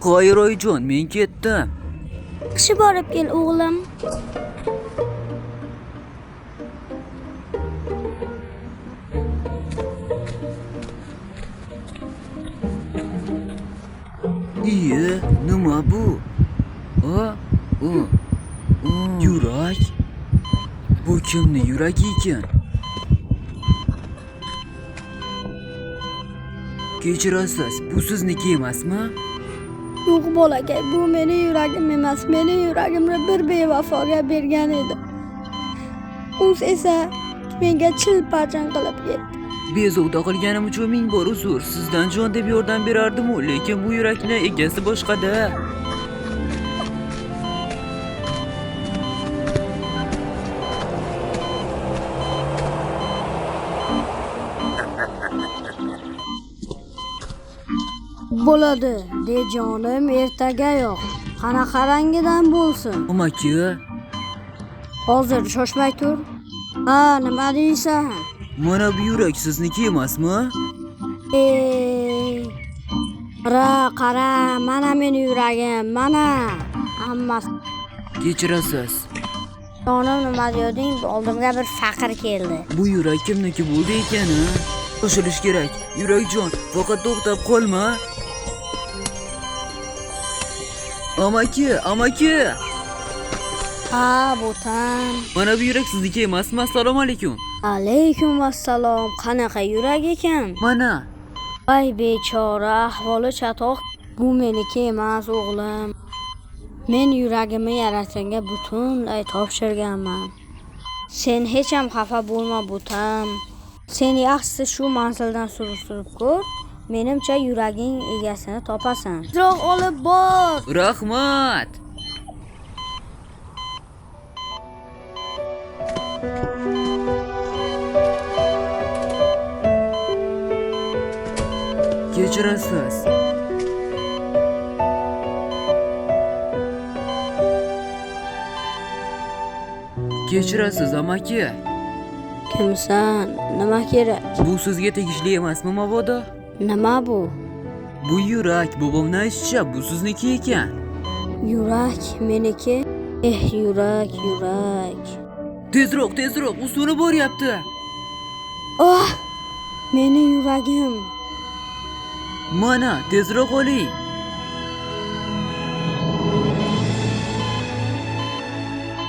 Qoyir oyijon, men ketdim. Yaxshi borib kel o'g'lim. Iye, nima bu? Yurak. Bu kimni yuragi ekan? Kechirasiz, bu sizniki emasmi? Yo'q bolakay, bu meni yuragim emas. Meni yuragimni bir bevafoga bergan edi. U esa menga chilparchan qilib ketdi. Bezovta qilganim uchun ming bor uzr. Sizdan jon deb yordam berardim-u, lekin bu yurakni egasi boshqada. Bo'ladi, de jonim, ertaga yo'q. Qanaqa rangidan bo'lsin? Amaki, Hozir shoshmay tur. Ha, nima deysan? mana bu yurak sizniki emasmi? Qara, mana meni yuragim, mana. Hammasi. Kechirasiz. Jonim, nima deyoding? Oldimga bir faqir keldi. Bu yurak kimniki bo'ldi ekan-a? Qo'shilish kerak. Yurakjon, faqat to'xtab qolma. Amaki. Ha, bo'tan. Mana bu yurak sizniki emasmi? Assalomu alaykum. Alaykum assalom. Qanaqa yurak ekan? Mana. Ay bechora, ahvoli chatoq. Bu meniki emas, o'g'lim. Men yuragimni yaratganga butunlay topshirganman. Sen hech ham xafa bo'lma, bo'tam. Sen yaxshisi shu manzildan surishtirib ko'r. Menimcha yuraging egasini topasan. Tezroq olib bor. Rahmat. Kechirasiz. Kechirasiz, amaki. Kimsan? Nima kerak? Bu sizga tegishli emasmi, mabodo? Nima bu? Bu yurak, bobomning aytishicha, bu sizniki ekan. Yurak meniki. Yurak. Tezroq, usuni boryapti. Oh! Meni yuragim. Mana, tezroq oling.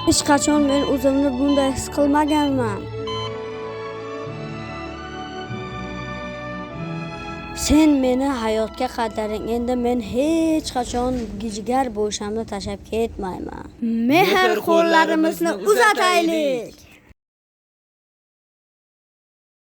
Hech qachon men o'zimni bunday his qilmaganman. Sen meni hayotga qadring. Endi men hech qachon jigar bo'shamni tashlab ketmayman. Mehr qo'llarimizni uzataylik.